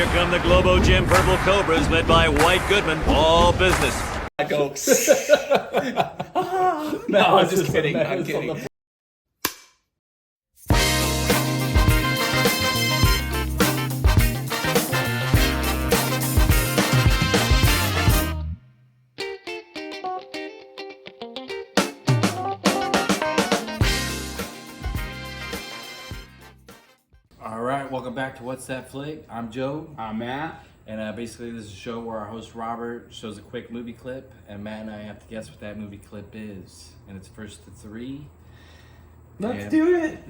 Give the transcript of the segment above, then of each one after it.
here come the Globo Gym Purple Cobras led by White Goodman. All business. Go. No, I'm just kidding. I'm kidding. Alright, welcome back to What's That Flick? I'm Joe. I'm Matt. And basically this is a show where our host Robert shows a quick movie clip and Matt and I have to guess what that movie clip is. And it's first to three. Let's do it.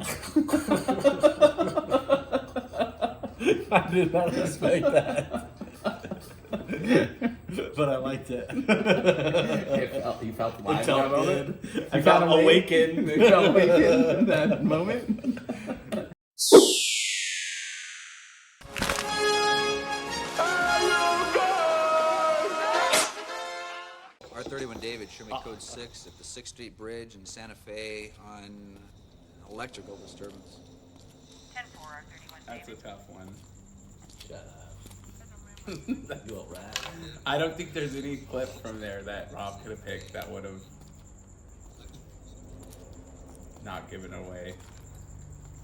I did not expect that. But I liked it. You felt alive It felt in that moment? good. I felt awakened. You felt awakened in that moment? R31 David, show me code 6 at the 6th Street Bridge in Santa Fe on electrical disturbance. 10-4, R31 That's a tough one. Shut up. You all right. I don't think there's any clip from there that Rob could have picked that would have not given away.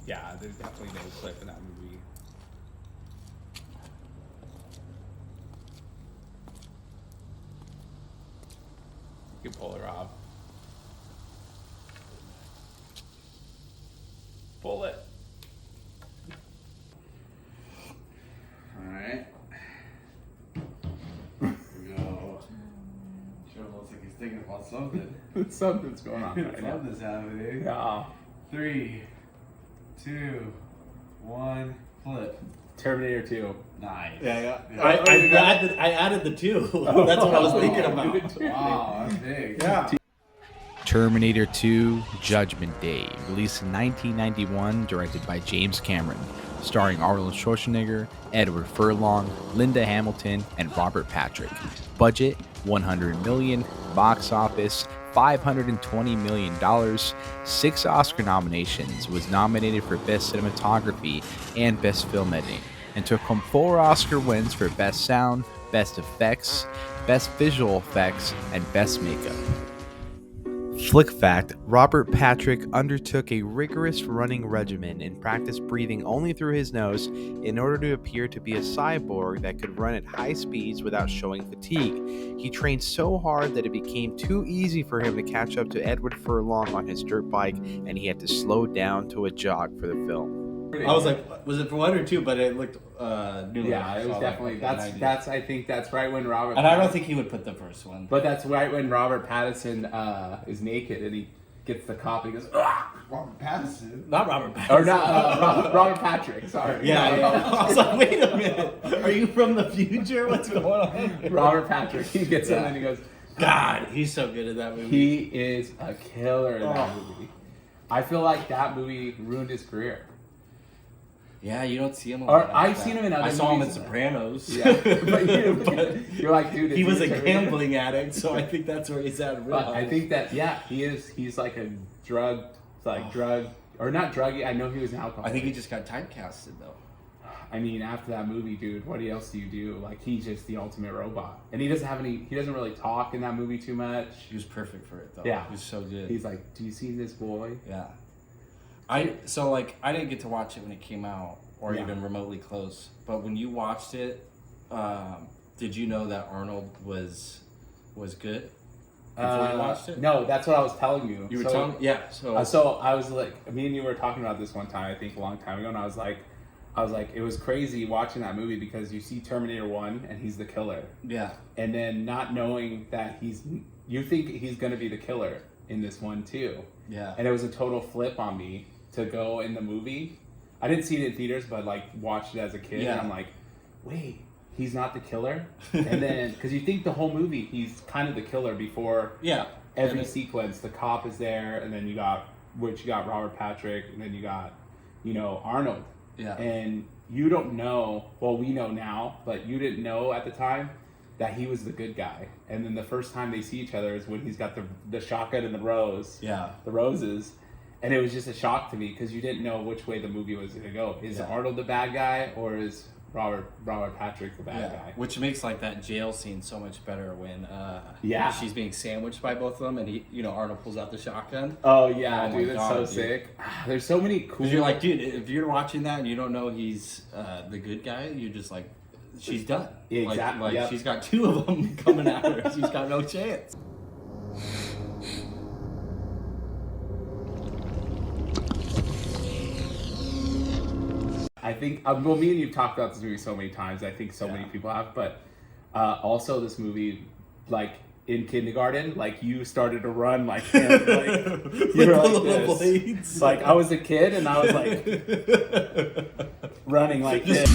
Yeah, there's definitely no clip in that movie. You can pull it, Rob. Pull it. Alright. Here we go. Joe looks like he's thinking about something. Something's going on right now. Something's happening. Yeah. 3, 2, 1, flip. Terminator 2. Nice. Yeah. Yeah. I added the two. That's what I was thinking about. Wow, that's big. Yeah. Terminator 2 Judgment Day, released in 1991, directed by James Cameron, starring Arnold Schwarzenegger, Edward Furlong, Linda Hamilton, and Robert Patrick. Budget $100 million, box office $520 million, 6 Oscar nominations, was nominated for Best Cinematography and Best Film Editing, and took home 4 Oscar wins for Best Sound, Best Effects, Best Visual Effects, and Best Makeup. Flick fact: Robert Patrick undertook a rigorous running regimen and practiced breathing only through his nose in order to appear to be a cyborg that could run at high speeds without showing fatigue. He trained so hard that it became too easy for him to catch up to Edward Furlong on his dirt bike, and he had to slow down to a jog for the film. I was like, was it for 1 or 2? But it looked new. Yeah, it was definitely that's I think that's right when Robert And I don't think he would put the first one. But that's right when Robert Pattinson is naked and he gets the cop and he goes, "Ah!" Robert Pattinson. Not Robert Pattinson. Or not Robert Patrick, sorry. Yeah. I was like, wait a minute. Are you from the future? What's going on? Robert Patrick. He gets him and he goes, God, he's so good at that movie. he is a killer in that movie. I feel like that movie ruined his career. Yeah, you don't see him a Or lot. I've seen him in other I saw him in movies. Sopranos. Yeah, but you're like, dude, He is was a Terminator? gambling addict, so I think that's where he's at in real But I life. think that he is. He's like a drug, or not druggy. I know he was an alcoholic. I think he just got typecasted though. I mean, after that movie, dude, what else do you do? Like, he's just the ultimate robot, and he doesn't really talk in that movie too much. He was perfect for it though. Yeah. He was so good. He's like, "Do you see this boy?" Yeah. I didn't get to watch it when it came out or Yeah. even remotely close. But when you watched it, did you know that Arnold was good before you watched it? No, that's what I was telling you. You were telling yeah. So So I was like, me and you were talking about this one time, I think a long time ago, and I was like, it was crazy watching that movie because you see Terminator 1 and he's the killer. yeah. And then not knowing that you think he's going to be the killer in this one too. Yeah. And it was a total flip on me to go in the movie. I didn't see it in theaters, but like watched it as a kid. Yeah. And I'm like, wait, he's not the killer? And then, because you think the whole movie, he's kind of the killer before Yeah. every sequence. The cop is there, and then you got Robert Patrick, and then you got, Arnold. Yeah. And you don't know, well, we know now, but you didn't know at the time that he was the good guy. And then the first time they see each other is when he's got the shotgun and the roses. And it was just a shock to me because you didn't know which way the movie was going to go. Is Arnold the bad guy or is Robert Patrick, the bad guy. Which makes like that jail scene so much better when Yeah. she's being sandwiched by both of them, and Arnold pulls out the shotgun. Oh yeah, Oh my dude, that's God, so dude. sick. There's so many cool. Because you're like, dude, if you're watching that and you don't know he's the good guy, you're just like, she's done. Yeah, exactly, Like yep. she's got two of them coming at her. She's got no chance. I think, well, me and you've talked about this movie so many times. I think so many people have, but also this movie, like in kindergarten, like you started to run like him, like you were like this. Blades. Like I was a kid and I was like running like this.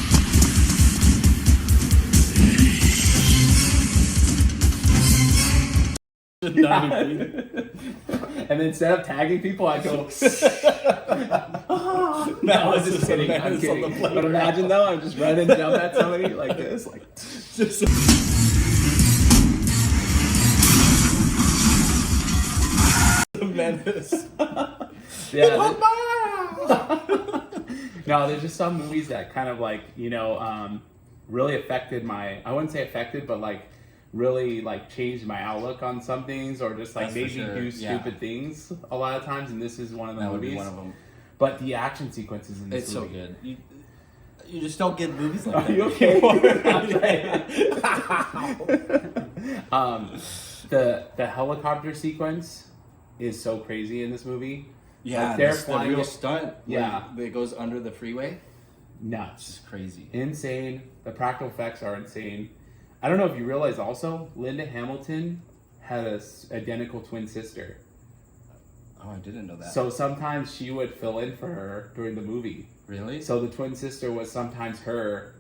And instead of tagging people, I go. No, I was just kidding. I'm kidding. But imagine though, I'm just running, jump at somebody like this, like. Menace. Yeah. No, there's just some movies that kind of like, really affected I wouldn't say affected, but like really like changed my outlook on some things, or just like That's for made me sure, do yeah. stupid things a lot of times, and this is one of the That would movies. be one of them. But the action sequences in this It's so movie. good. You just don't get movies like Are that. you okay? The helicopter sequence is so crazy in this movie. Yeah, Like, they're the flying real it- stunt. Yeah. That goes under the freeway. Nuts. It's crazy. Insane. The practical effects are insane. I don't know if you realize also, Linda Hamilton had a identical twin sister. Oh, I didn't know that. So sometimes she would fill in for her during the movie. Really? So the twin sister was sometimes her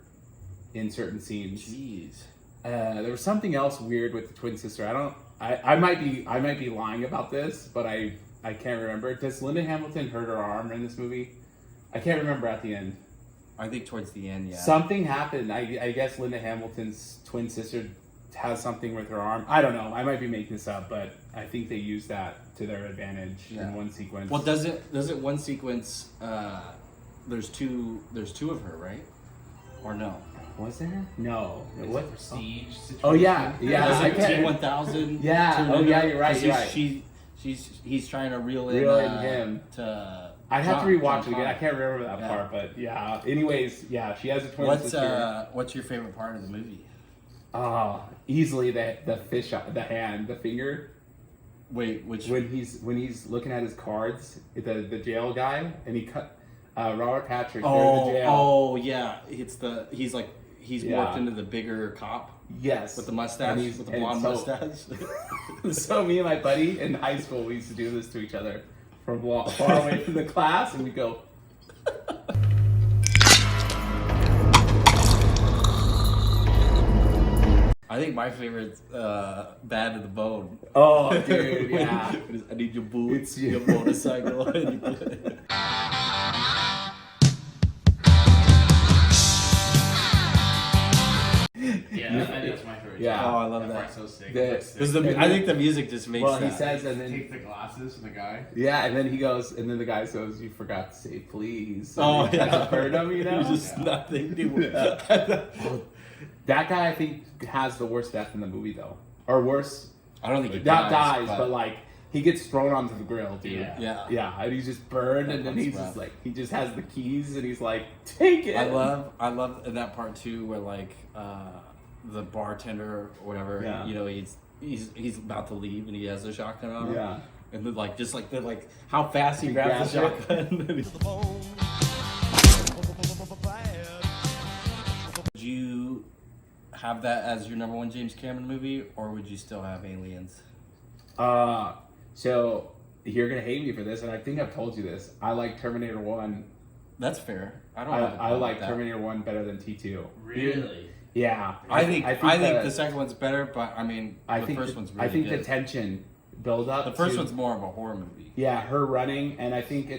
in certain scenes. Jeez. There was something else weird with the twin sister. I might be lying about this, but I can't remember. Does Linda Hamilton hurt her arm in this movie? I can't remember at the end. I think towards the end, yeah. Something happened. I guess Linda Hamilton's twin sister has something with her arm. I don't know. I might be making this up, but I think they used that to their advantage in one sequence. Well, does it one sequence? There's two of her, right? Or no? Was there? No. What? Prestige situation. Oh yeah, yeah. Is I it can't- T-1000? Yeah. Oh yeah, you're right. You're right. He's trying to reel in him. to. I'd have to John rewatch it again. Connor. I can't remember that Yeah. part, but yeah. Anyways, yeah, she has a twin sister. What's your favorite part of the movie? Easily the fish, the hand, the finger. Wait, which? When he's looking at his cards, the jail guy, and he cut Robert Patrick. They're in the jail. Oh yeah, he's Yeah. morphed into the bigger cop Yes. with the mustache, And with the and blonde so- mustache. So me and my buddy in high school, we used to do this to each other from far away from the class, and we go. I think my favorite's Bad to the Bone. Oh, dude, yeah. I need your boots, It's- your motorcycle. and your- Yeah, I think that's my favorite. Yeah. Oh, I love That that. part's so sick. The- That's sick. 'Cause I think the music just makes Well, that. he says, and then Take the glasses from the guy. yeah, and then he goes, and then the guy says, "You forgot to say please." Oh, And he tries yeah. to burn him, you know. There's just nothing to That guy, I think, has the worst death in the movie, though, or worse. I don't think he Not dies, dies, but like he gets thrown onto the grill, dude. Yeah. yeah. Yeah, and he's just burned, and then That's he's rough. just like, he just has the keys, and he's like, take it. I love in that part too, where like the bartender or whatever, Yeah. you know, he's about to leave and he has a shotgun on him. Yeah. And then like just like the like how fast he grabs the grabs it. shotgun. Would you have that as your number one James Cameron movie, or would you still have Aliens? So you're gonna hate me for this, and I think I've told you this. I like Terminator 1. That's fair. I don't. have a I problem like with that. Terminator 1 better than T2. Really? Yeah. I think the second one's better, but I mean the first one's really I think good. the tension build up. The first to- one's more of a horror movie. Yeah, her running, and I think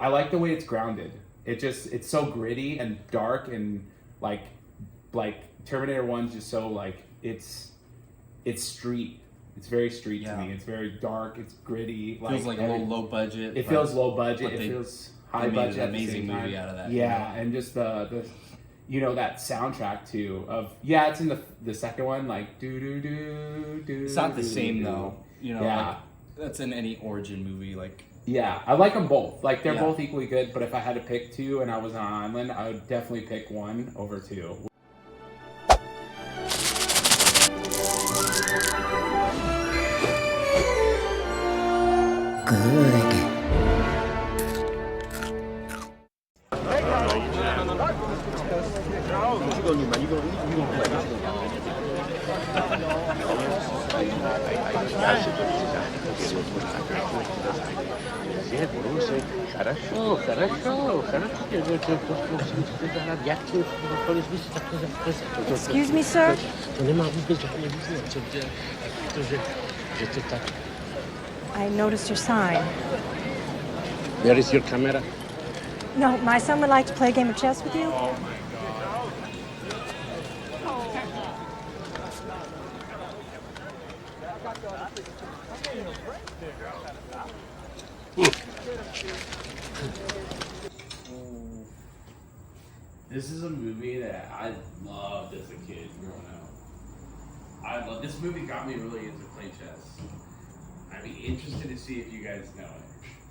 I like the way it's grounded. It's so gritty and dark, and like Terminator 1's just so like it's street. It's very street Yeah. to me. It's very dark. It's gritty. Feels like a little low budget. It but feels low budget. but It they- feels they high made budget. an at the amazing same time. movie out of that, Yeah, you know? and just the you know, that soundtrack too of it's in the second one, like do do do do. It's not the same though. You know, Yeah. like, that's in any origin movie. Like, Yeah, I like them both. Like they're Yeah. both equally good, but if I had to pick two and I was on an island, I would definitely pick one over two. Excuse me, sir? I noticed your sign. Where is your camera? No, my son would like to play a game of chess with you. This is a movie that I loved as a kid growing up. I love this movie. Got me really into play chess. I'd be interested to see if you guys know it.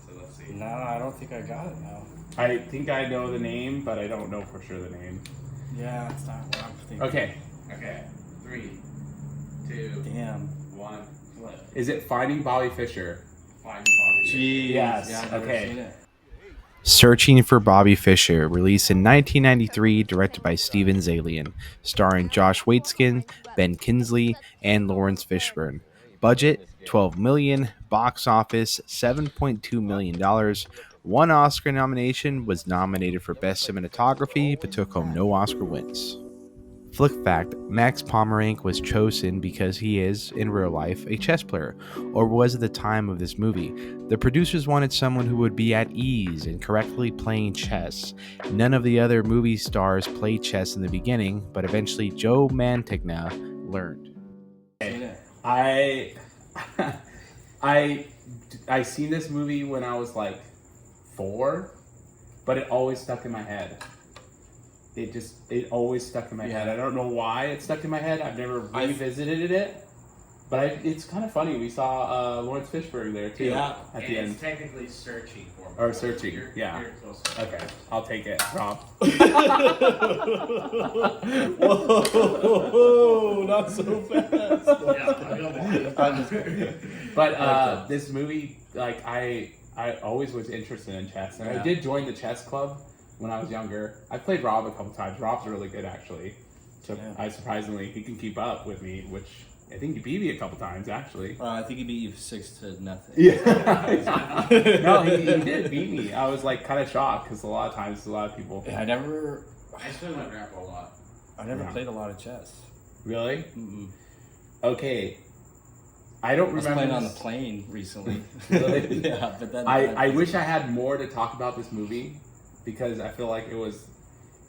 So let's see. no, I don't think I got it now. I think I know the name, but I don't know for sure the name. Yeah, it's not what I'm thinking. Okay. 3, 2, Damn. 1, flip. Is it Finding Bobby Fischer? Finding Bobby Fischer. Jeez. Yes. Yeah, I've never Okay. seen it. Searching for Bobby Fischer, released in 1993, directed by Steven Zalian, starring Josh Waitzkin, Ben Kingsley, and Lawrence Fishburne. Budget $12 million, box office $7.2 million. One Oscar nomination, was nominated for Best Cinematography, but took home no Oscar wins. Flick fact, Max Pomerank was chosen because he is, in real life, a chess player, or was at the time of this movie. The producers wanted someone who would be at ease in correctly playing chess. None of the other movie stars played chess in the beginning, but eventually Joe Mantegna learned. Seen it. I seen this movie when I was like 4, but it always stuck in my head. It always stuck in my head. I don't know why it stuck in my head. I've never revisited it, but it's kind of funny. We saw Lawrence Fishburne there too at the end. It's technically searching for me. Or searching, yeah. You're close. Okay, I'll take it, Rob. Whoa, not so fast. But this movie, like I always was interested in chess, and I did join the chess club when I was younger. I played Rob a couple times. Rob's really good, actually. So I surprisingly, he can keep up with me, which I think he beat me a couple times, actually. I think he beat you 6-0. Yeah. No, he did beat me. I was like kind of shocked because a lot of times, a lot of people. I never I just play my grandpa a lot. played a lot of chess. Really? Mm-mm. Okay. I don't I was remember. playing on the plane recently. Really? Yeah, but then I wish I had more to talk about this movie because I feel like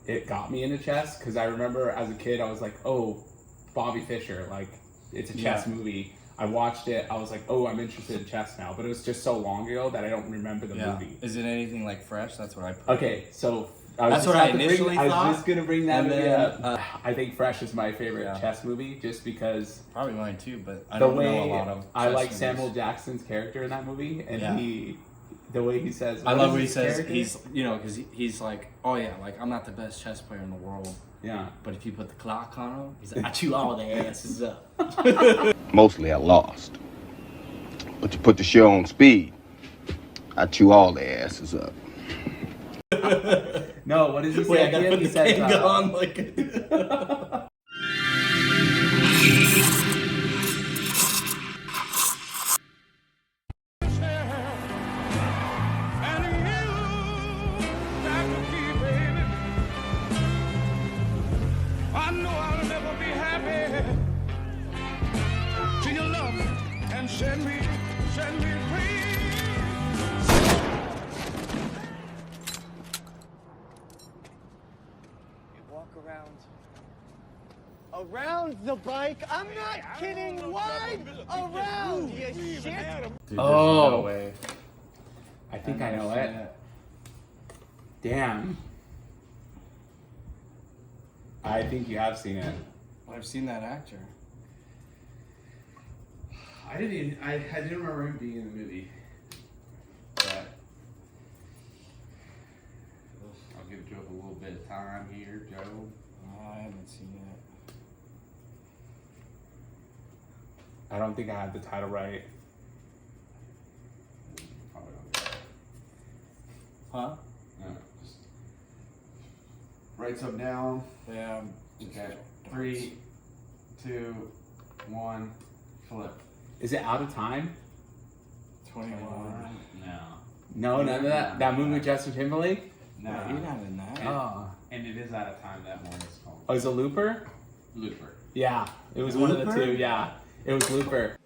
it got me into chess because I remember as a kid I was like, oh, Bobby Fischer, like it's a chess movie. I watched it, I was like, oh, I'm interested in chess now, but it was just so long ago that I don't remember the movie. Is it anything like Fresh? That's what I put. Okay, so That's what I initially I thought. was just gonna bring that And movie then, up. I think Fresh is my favorite chess movie just because Probably mine too, but I the don't know way a lot of I chess like movies. Samuel Jackson's character in that movie, and Yeah. the way he says. I what love is what he his says. character? He's, because he's like, oh yeah, like I'm not the best chess player in the world, Yeah. but if you put the clock on him, he's like, I chew all the asses up. Mostly I lost. But to put the show on speed, I chew all the asses up. No, what does he say at the end? He says, on like. I know I'll never be happy till you love me and set me free. You walk around the bike. I'm not kidding. Wide around, you shit. Dude, Oh. no way. I think I know it. Damn. I think you have seen it. I've seen that actor. I didn't remember him being in the movie. But I'll give Joe a little bit of time here, Joe. I haven't seen it. I don't think I had the title right. Probably don't get it. Huh? No, just write something down. Yeah. Okay. 3, 2, 1, flip. Is it Out of Time? 21. No. No, none of that. That movie with Justin Timberlake? No, you're not in that. Oh. And it is Out of Time, that one is called. Oh, is it Looper? Looper. Yeah, it was one of the two. Yeah, it was Looper.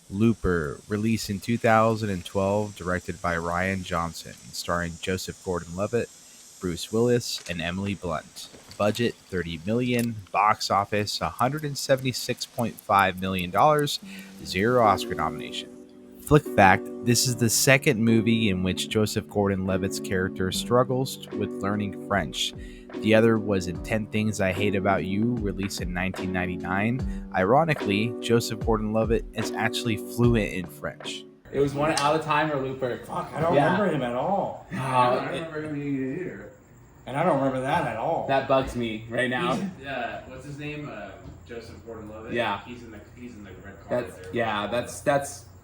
Looper, released in 2012, directed by Ryan Johnson, starring Joseph Gordon-Levitt, Bruce Willis, and Emily Blunt. Budget $30 million, box office $176.5 million, 0 Oscar nomination. Flick fact: this is the second movie in which Joseph Gordon-Levitt's character struggles with learning French. The other was in 10 Things I Hate About You, released in 1999. Ironically, Joseph Gordon-Levitt is actually fluent in French. It was one Out of Time or Looper. Fuck, I don't remember him at all. I don't remember him either. And I don't remember that at all. That bugs me right now. What's his name? Joseph Gordon-Levitt. Yeah. He's in the red carpet there.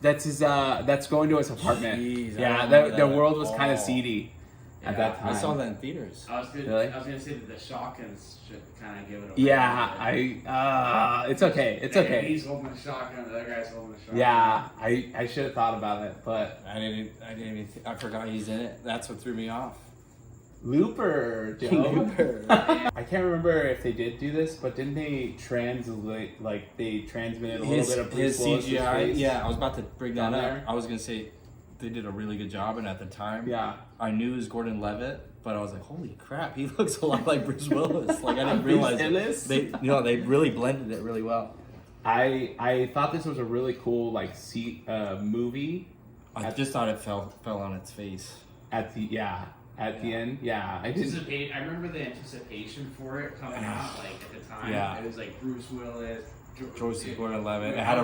That's his. That's going to his apartment. Jeez, I yeah, don't remember the that world at was kind of all. seedy at that time. I saw that in theaters. I was Really? gonna say that the shotguns should kind of give it away. Yeah, it's okay. It's okay. He's holding the shotgun. The other guy's holding the shotgun. Yeah, I should have thought about it, but I didn't even. I forgot he's in it. That's what threw me off. Looper, Joe. Looper. I can't remember if they did do this, but didn't they translate, like, they transmitted a little bit of Bruce his Willis's CGI? face? Yeah, I was about to bring that down up. there? I was gonna say they did a really good job, and at the time, Yeah. I knew it was Gordon Levitt, but I was like, holy crap, he looks a lot like Bruce Willis. Like I didn't Bruce realize Willis? they really blended it really well. I thought this was a really cool, like, movie. I just thought it fell on its face. At the end. Yeah, I did. I remember the anticipation for it coming out, like at the time. Yeah. It was like Bruce Willis, Joseph Gordon-Levitt. It had a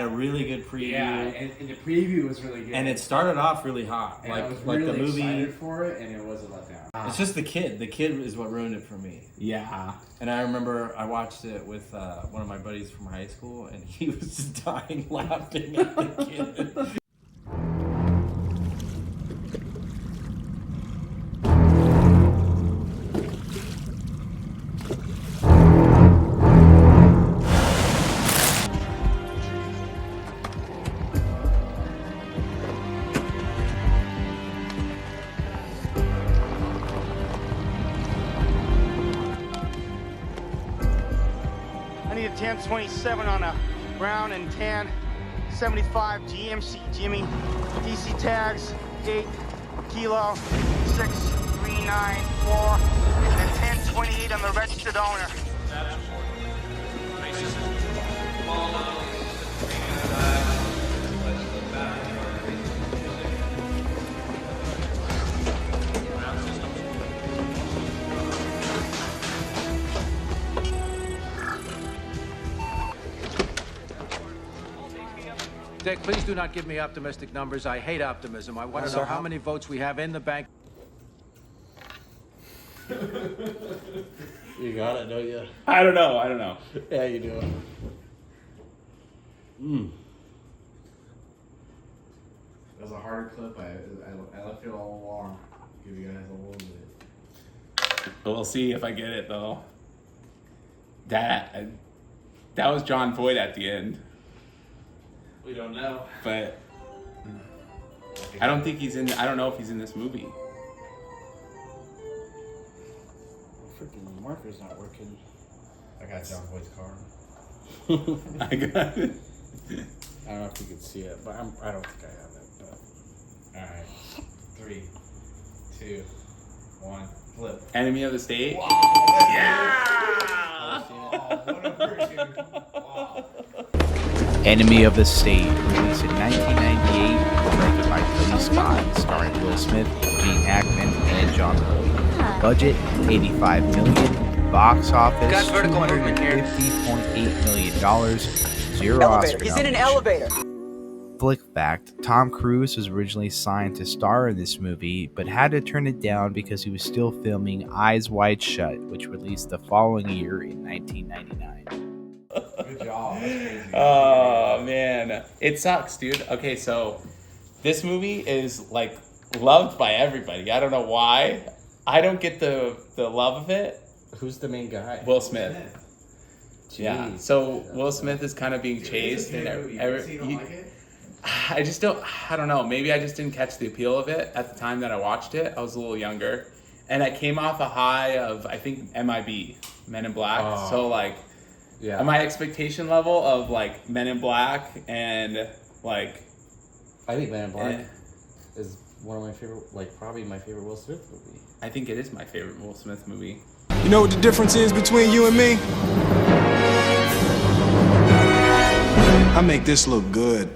really good preview. Yeah, and the preview was really good. And it started off really hot. And like I was like really the movie. excited for it, and it was a letdown. It's just the kid. The kid is what ruined it for me. Yeah. And I remember I watched it with one of my buddies from high school, and he was just dying laughing at the kid. I need a 1027 on a brown and tan 75 GMC Jimmy. DC tags 8 kilo 6394 and 1028 on the registered owner. Dick, please do not give me optimistic numbers. I hate optimism. I want to know how many votes we have in the bank. You got it, don't you? I don't know. Yeah, you do. It was a harder clip. I left it all along. Give you guys a little bit. We'll see if I get it, though. That was John Voight at the end. We don't know. But I don't think he's in. I don't know if he's in this movie. Freaking marker's not working. I got John Voight's card. I got it. I don't know if you can see it, but I don't think I have it. But. All right. 3, 2, 1, flip. Enemy of the State. Enemy of the State, released in 1998, directed by Tony Scott, starring Will Smith, Gene Hackman, and John Boyd. Budget $85 million, box office, Got vertical movement here. $250.8 million, 0 Elevator. Oscar He's in an nominations. elevator. Flick fact, Tom Cruise was originally signed to star in this movie, but had to turn it down because he was still filming Eyes Wide Shut, which released the following year in 1999. Good job. That's crazy. Oh man, it sucks, dude. Okay, so this movie is like loved by everybody. I don't know why. I don't get the love of it. Who's the main guy? Will Smith. Yeah. Jeez. So Will Smith is kind of being chased, and I just don't. I don't know. Maybe I just didn't catch the appeal of it at the time that I watched it. I was a little younger, and I came off a high of I think MIB, Men in Black. Oh. So like, Yeah. my expectation level of like Men in Black and like, I think Man in Black eh, is one of my favorite, like probably my favorite Will Smith movie. I think it is my favorite Will Smith movie. You know what the difference is between you and me? I make this look good.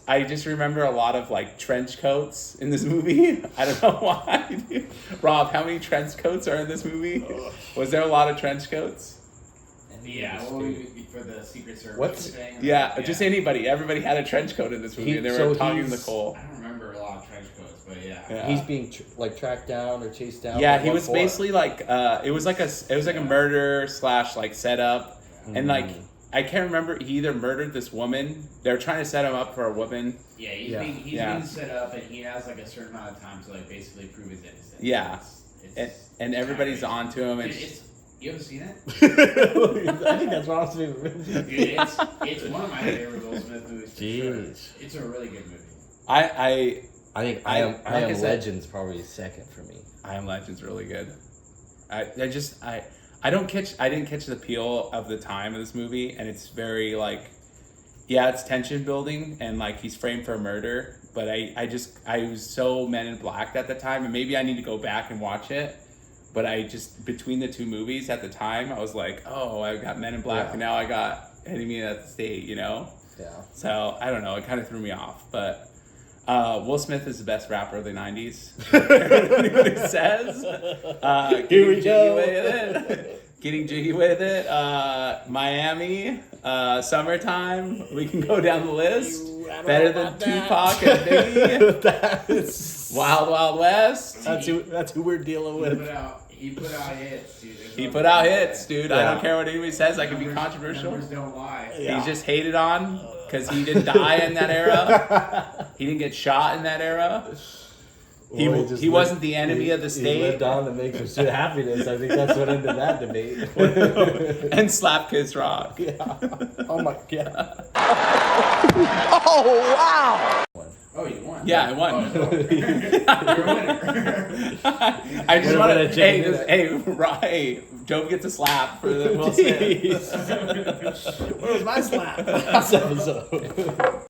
I just remember a lot of like trench coats in this movie. I don't know why. Rob, how many trench coats are in this movie? Was there a lot of trench coats? Yeah, well, for the Secret Service. What's- thing. Yeah, just anybody. Everybody had a trench coat in this movie. And they were talking to Nicole. I don't remember a lot of trench coats, but yeah. Yeah. He's being tracked down or chased down. Yeah, by he what was for? basically like it was like a murder / like setup, and like I can't remember. He either murdered this woman. They were trying to set him up for a woman. Yeah, he's Yeah. being set up, and he has like a certain amount of time to like basically prove his innocence. Yeah, It's and everybody's onto him. And you haven't seen it? I think that's Rob's favorite movie. Dude, it's one of my favorite Will Smith movies. For sure. Jeez. It's a really good movie. I think I- I Am like I said- Legend's probably second for me. I Am Legend's really good. I didn't catch the appeal of the time of this movie, and it's very like, yeah, it's tension building, and like he's framed for murder, but I was so Men in Black at the time, and maybe I need to go back and watch it, but I just, between the two movies at the time, I was like, oh, I got Men in Black, and now I got Enemy at the State, you know? Yeah. So I don't know, it kind of threw me off, but Will Smith is the best rapper of the 90s. What he says. Here we go. Getting jiggy with it. Miami, Summertime. We can go down the list. Better than Tupac and Biggie. Wild Wild West. That's who we're dealing with. He put out hits, dude. He put out hits, dude. I Yeah. don't care what anybody says. I can be controversial. Numbers don't lie. He's just hated on because he didn't die in that era. He didn't get shot in that era. He wasn't the enemy of the state. He lived on to make pursuit of happiness. I think that's what ended that debate. And Slap Kids Rock. Yeah. Oh my god. Oh, wow. Oh, you won. Yeah, I won. You're a winner. I just What want a to. chicken Hey, Joe gets a slap for the Will Smith. Where was my slap? Last episode.